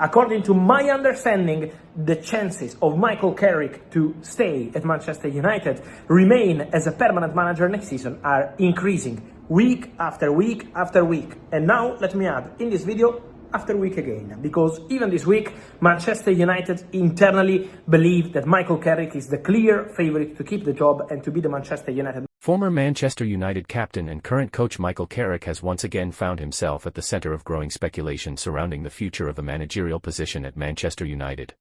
According to my understanding, the chances of Michael Carrick to stay at Manchester United, remain as a permanent manager next season, are increasing week after week after week. And now, let me add, in this video, after week again, because even this week, Manchester United internally believe that Michael Carrick is the clear favourite to keep the job and to be the Manchester United. Former Manchester United captain and current coach Michael Carrick has once again found himself at the centre of growing speculation surrounding the future of the managerial position at Manchester United.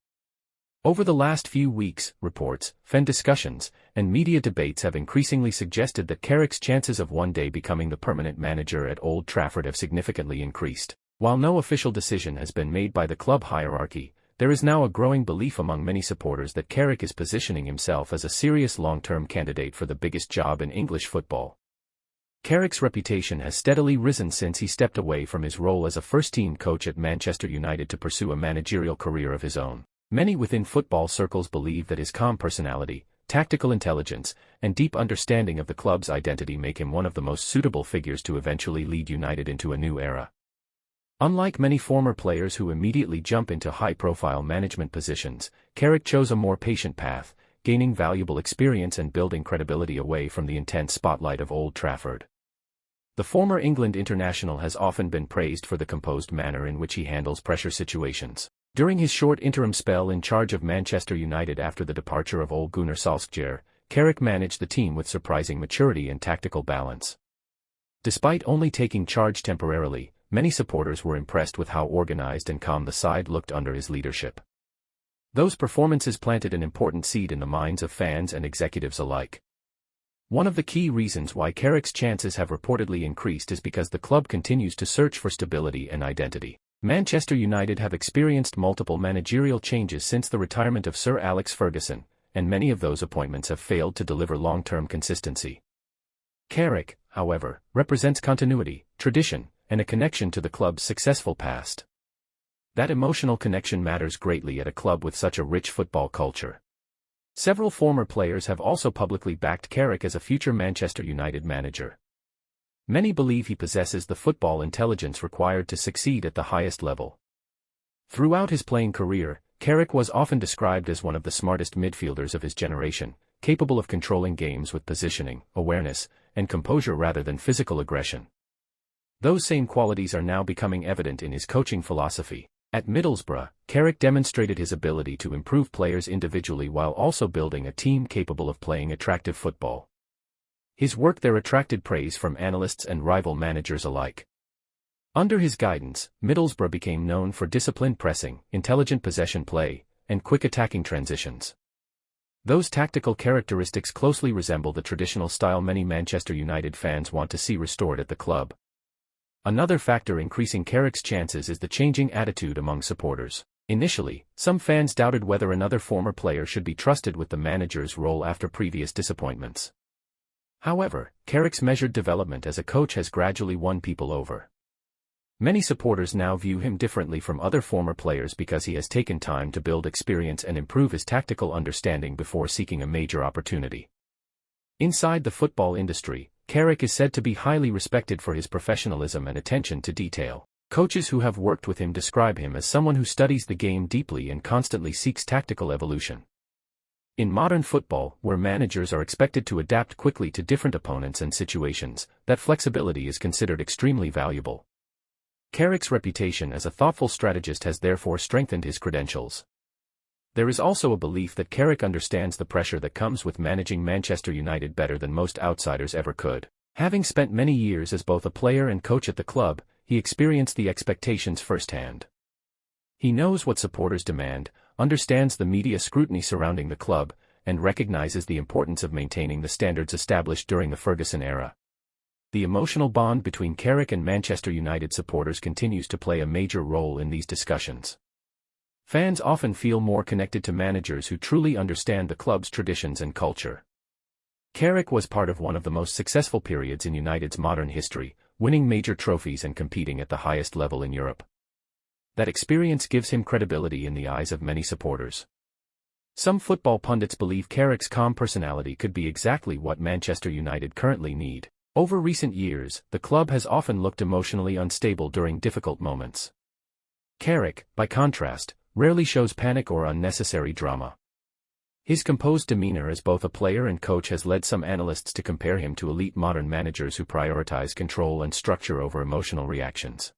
Over the last few weeks, reports, fan discussions, and media debates have increasingly suggested that Carrick's chances of one day becoming the permanent manager at Old Trafford have significantly increased. While no official decision has been made by the club hierarchy, there is now a growing belief among many supporters that Carrick is positioning himself as a serious long-term candidate for the biggest job in English football. Carrick's reputation has steadily risen since he stepped away from his role as a first-team coach at Manchester United to pursue a managerial career of his own. Many within football circles believe that his calm personality, tactical intelligence, and deep understanding of the club's identity make him one of the most suitable figures to eventually lead United into a new era. Unlike many former players who immediately jump into high-profile management positions, Carrick chose a more patient path, gaining valuable experience and building credibility away from the intense spotlight of Old Trafford. The former England international has often been praised for the composed manner in which he handles pressure situations. During his short interim spell in charge of Manchester United after the departure of Ole Gunnar Solskjaer, Carrick managed the team with surprising maturity and tactical balance. Despite only taking charge temporarily, many supporters were impressed with how organized and calm the side looked under his leadership. Those performances planted an important seed in the minds of fans and executives alike. One of the key reasons why Carrick's chances have reportedly increased is because the club continues to search for stability and identity. Manchester United have experienced multiple managerial changes since the retirement of Sir Alex Ferguson, and many of those appointments have failed to deliver long-term consistency. Carrick, however, represents continuity, tradition, and a connection to the club's successful past. That emotional connection matters greatly at a club with such a rich football culture. Several former players have also publicly backed Carrick as a future Manchester United manager. Many believe he possesses the football intelligence required to succeed at the highest level. Throughout his playing career, Carrick was often described as one of the smartest midfielders of his generation, capable of controlling games with positioning, awareness, and composure rather than physical aggression. Those same qualities are now becoming evident in his coaching philosophy. At Middlesbrough, Carrick demonstrated his ability to improve players individually while also building a team capable of playing attractive football. His work there attracted praise from analysts and rival managers alike. Under his guidance, Middlesbrough became known for disciplined pressing, intelligent possession play, and quick attacking transitions. Those tactical characteristics closely resemble the traditional style many Manchester United fans want to see restored at the club. Another factor increasing Carrick's chances is the changing attitude among supporters. Initially, some fans doubted whether another former player should be trusted with the manager's role after previous disappointments. However, Carrick's measured development as a coach has gradually won people over. Many supporters now view him differently from other former players because he has taken time to build experience and improve his tactical understanding before seeking a major opportunity. Inside the football industry, Carrick is said to be highly respected for his professionalism and attention to detail. Coaches who have worked with him describe him as someone who studies the game deeply and constantly seeks tactical evolution. In modern football, where managers are expected to adapt quickly to different opponents and situations, that flexibility is considered extremely valuable. Carrick's reputation as a thoughtful strategist has therefore strengthened his credentials. There is also a belief that Carrick understands the pressure that comes with managing Manchester United better than most outsiders ever could. Having spent many years as both a player and coach at the club, he experienced the expectations firsthand. He knows what supporters demand, understands the media scrutiny surrounding the club, and recognizes the importance of maintaining the standards established during the Ferguson era. The emotional bond between Carrick and Manchester United supporters continues to play a major role in these discussions. Fans often feel more connected to managers who truly understand the club's traditions and culture. Carrick was part of one of the most successful periods in United's modern history, winning major trophies and competing at the highest level in Europe. That experience gives him credibility in the eyes of many supporters. Some football pundits believe Carrick's calm personality could be exactly what Manchester United currently need. Over recent years, the club has often looked emotionally unstable during difficult moments. Carrick, by contrast, rarely shows panic or unnecessary drama. His composed demeanor as both a player and coach has led some analysts to compare him to elite modern managers who prioritize control and structure over emotional reactions.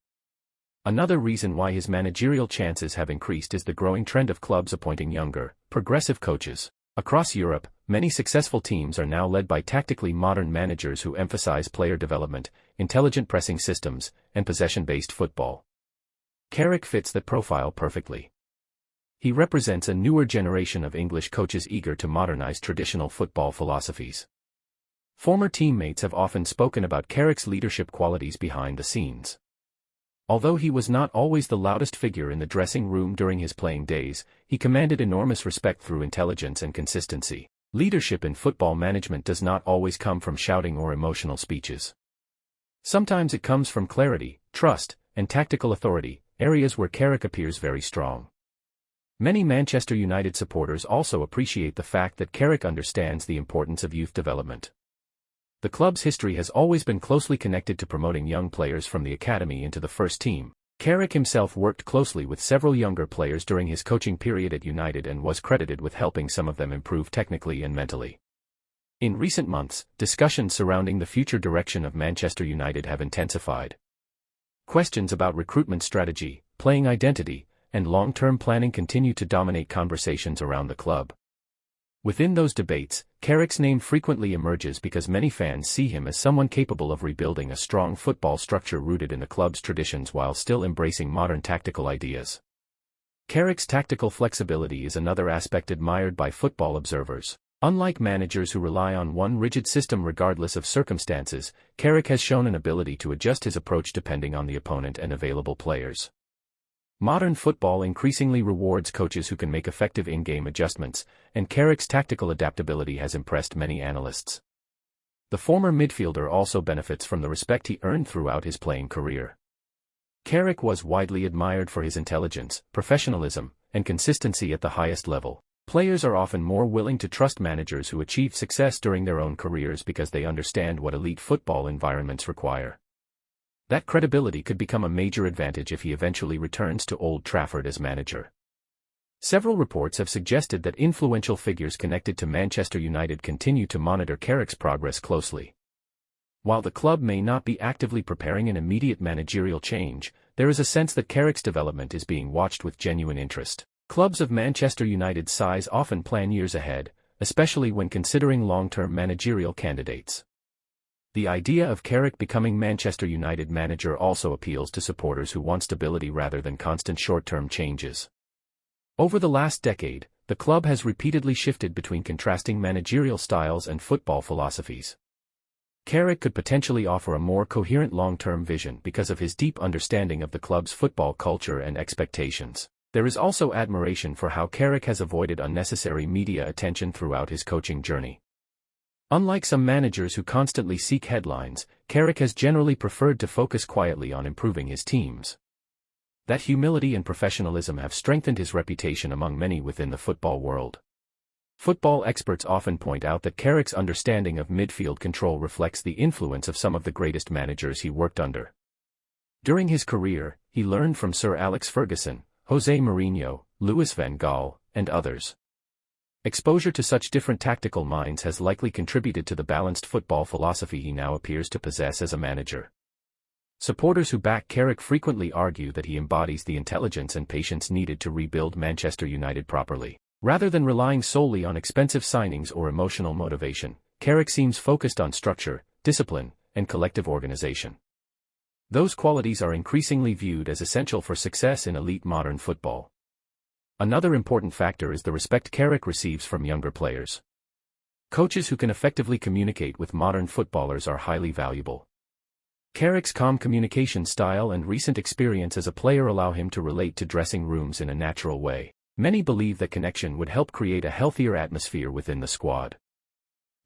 Another reason why his managerial chances have increased is the growing trend of clubs appointing younger, progressive coaches. Across Europe, many successful teams are now led by tactically modern managers who emphasize player development, intelligent pressing systems, and possession-based football. Carrick fits that profile perfectly. He represents a newer generation of English coaches eager to modernize traditional football philosophies. Former teammates have often spoken about Carrick's leadership qualities behind the scenes. Although he was not always the loudest figure in the dressing room during his playing days, he commanded enormous respect through intelligence and consistency. Leadership in football management does not always come from shouting or emotional speeches. Sometimes it comes from clarity, trust, and tactical authority, areas where Carrick appears very strong. Many Manchester United supporters also appreciate the fact that Carrick understands the importance of youth development. The club's history has always been closely connected to promoting young players from the academy into the first team. Carrick himself worked closely with several younger players during his coaching period at United and was credited with helping some of them improve technically and mentally. In recent months, discussions surrounding the future direction of Manchester United have intensified. Questions about recruitment strategy, playing identity, and long-term planning continue to dominate conversations around the club. Within those debates, Carrick's name frequently emerges because many fans see him as someone capable of rebuilding a strong football structure rooted in the club's traditions while still embracing modern tactical ideas. Carrick's tactical flexibility is another aspect admired by football observers. Unlike managers who rely on one rigid system regardless of circumstances, Carrick has shown an ability to adjust his approach depending on the opponent and available players. Modern football increasingly rewards coaches who can make effective in-game adjustments, and Carrick's tactical adaptability has impressed many analysts. The former midfielder also benefits from the respect he earned throughout his playing career. Carrick was widely admired for his intelligence, professionalism, and consistency at the highest level. Players are often more willing to trust managers who achieve success during their own careers because they understand what elite football environments require. That credibility could become a major advantage if he eventually returns to Old Trafford as manager. Several reports have suggested that influential figures connected to Manchester United continue to monitor Carrick's progress closely. While the club may not be actively preparing an immediate managerial change, there is a sense that Carrick's development is being watched with genuine interest. Clubs of Manchester United's size often plan years ahead, especially when considering long-term managerial candidates. The idea of Carrick becoming Manchester United manager also appeals to supporters who want stability rather than constant short-term changes. Over the last decade, the club has repeatedly shifted between contrasting managerial styles and football philosophies. Carrick could potentially offer a more coherent long-term vision because of his deep understanding of the club's football culture and expectations. There is also admiration for how Carrick has avoided unnecessary media attention throughout his coaching journey. Unlike some managers who constantly seek headlines, Carrick has generally preferred to focus quietly on improving his teams. That humility and professionalism have strengthened his reputation among many within the football world. Football experts often point out that Carrick's understanding of midfield control reflects the influence of some of the greatest managers he worked under. During his career, he learned from Sir Alex Ferguson, Jose Mourinho, Louis van Gaal, and others. Exposure to such different tactical minds has likely contributed to the balanced football philosophy he now appears to possess as a manager. Supporters who back Carrick frequently argue that he embodies the intelligence and patience needed to rebuild Manchester United properly. Rather than relying solely on expensive signings or emotional motivation, Carrick seems focused on structure, discipline, and collective organization. Those qualities are increasingly viewed as essential for success in elite modern football. Another important factor is the respect Carrick receives from younger players. Coaches who can effectively communicate with modern footballers are highly valuable. Carrick's calm communication style and recent experience as a player allow him to relate to dressing rooms in a natural way. Many believe that connection would help create a healthier atmosphere within the squad.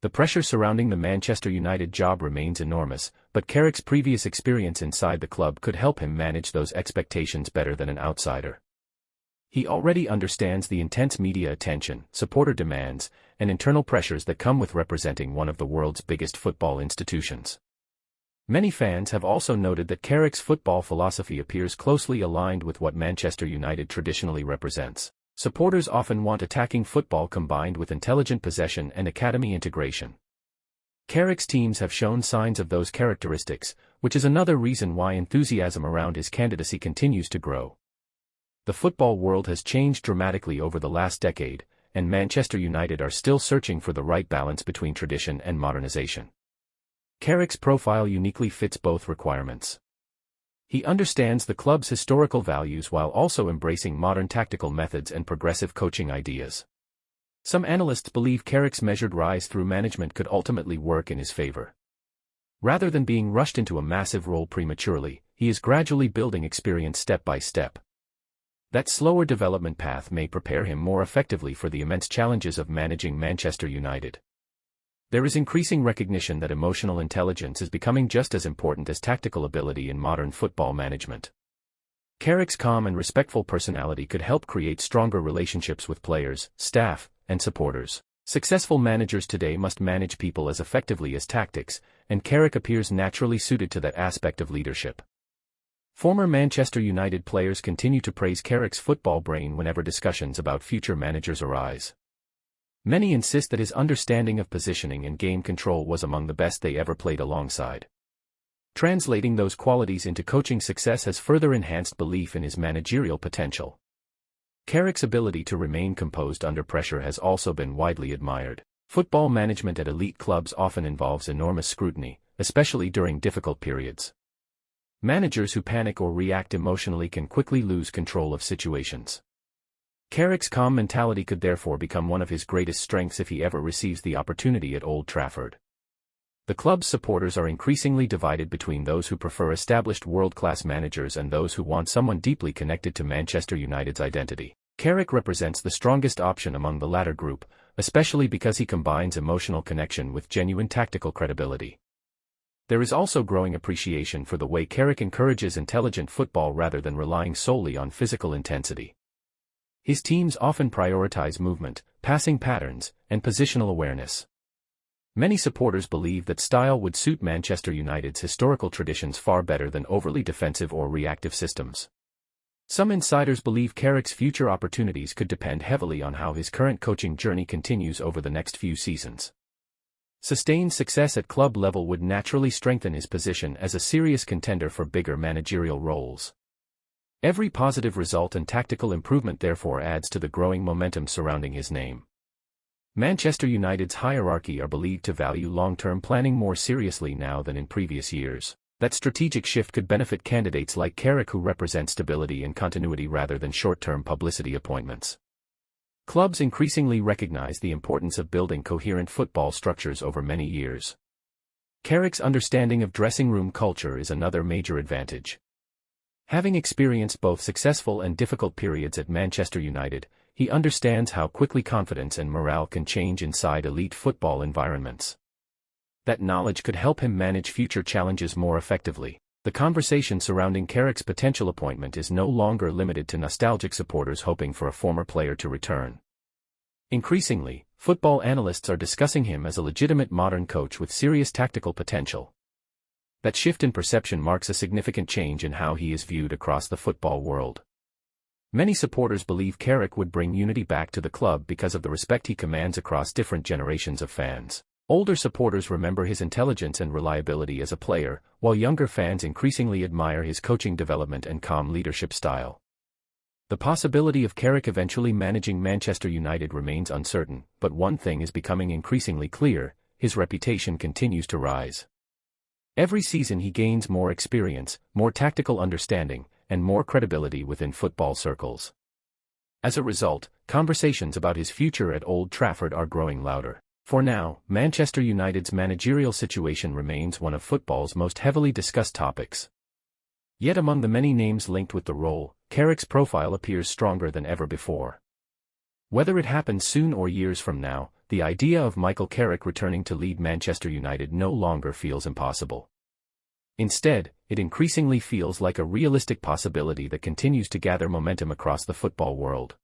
The pressure surrounding the Manchester United job remains enormous, but Carrick's previous experience inside the club could help him manage those expectations better than an outsider. He already understands the intense media attention, supporter demands, and internal pressures that come with representing one of the world's biggest football institutions. Many fans have also noted that Carrick's football philosophy appears closely aligned with what Manchester United traditionally represents. Supporters often want attacking football combined with intelligent possession and academy integration. Carrick's teams have shown signs of those characteristics, which is another reason why enthusiasm around his candidacy continues to grow. The football world has changed dramatically over the last decade, and Manchester United are still searching for the right balance between tradition and modernization. Carrick's profile uniquely fits both requirements. He understands the club's historical values while also embracing modern tactical methods and progressive coaching ideas. Some analysts believe Carrick's measured rise through management could ultimately work in his favor. Rather than being rushed into a massive role prematurely, he is gradually building experience step by step. That slower development path may prepare him more effectively for the immense challenges of managing Manchester United. There is increasing recognition that emotional intelligence is becoming just as important as tactical ability in modern football management. Carrick's calm and respectful personality could help create stronger relationships with players, staff, and supporters. Successful managers today must manage people as effectively as tactics, and Carrick appears naturally suited to that aspect of leadership. Former Manchester United players continue to praise Carrick's football brain whenever discussions about future managers arise. Many insist that his understanding of positioning and game control was among the best they ever played alongside. Translating those qualities into coaching success has further enhanced belief in his managerial potential. Carrick's ability to remain composed under pressure has also been widely admired. Football management at elite clubs often involves enormous scrutiny, especially during difficult periods. Managers who panic or react emotionally can quickly lose control of situations. Carrick's calm mentality could therefore become one of his greatest strengths if he ever receives the opportunity at Old Trafford. The club's supporters are increasingly divided between those who prefer established world-class managers and those who want someone deeply connected to Manchester United's identity. Carrick represents the strongest option among the latter group, especially because he combines emotional connection with genuine tactical credibility. There is also growing appreciation for the way Carrick encourages intelligent football rather than relying solely on physical intensity. His teams often prioritize movement, passing patterns, and positional awareness. Many supporters believe that style would suit Manchester United's historical traditions far better than overly defensive or reactive systems. Some insiders believe Carrick's future opportunities could depend heavily on how his current coaching journey continues over the next few seasons. Sustained success at club level would naturally strengthen his position as a serious contender for bigger managerial roles. Every positive result and tactical improvement therefore adds to the growing momentum surrounding his name. Manchester United's hierarchy are believed to value long-term planning more seriously now than in previous years. That strategic shift could benefit candidates like Carrick, who represent stability and continuity rather than short-term publicity appointments. Clubs increasingly recognize the importance of building coherent football structures over many years. Carrick's understanding of dressing room culture is another major advantage. Having experienced both successful and difficult periods at Manchester United, he understands how quickly confidence and morale can change inside elite football environments. That knowledge could help him manage future challenges more effectively. The conversation surrounding Carrick's potential appointment is no longer limited to nostalgic supporters hoping for a former player to return. Increasingly, football analysts are discussing him as a legitimate modern coach with serious tactical potential. That shift in perception marks a significant change in how he is viewed across the football world. Many supporters believe Carrick would bring unity back to the club because of the respect he commands across different generations of fans. Older supporters remember his intelligence and reliability as a player, while younger fans increasingly admire his coaching development and calm leadership style. The possibility of Carrick eventually managing Manchester United remains uncertain, but one thing is becoming increasingly clear: his reputation continues to rise. Every season he gains more experience, more tactical understanding, and more credibility within football circles. As a result, conversations about his future at Old Trafford are growing louder. For now, Manchester United's managerial situation remains one of football's most heavily discussed topics. Yet among the many names linked with the role, Carrick's profile appears stronger than ever before. Whether it happens soon or years from now, the idea of Michael Carrick returning to lead Manchester United no longer feels impossible. Instead, it increasingly feels like a realistic possibility that continues to gather momentum across the football world.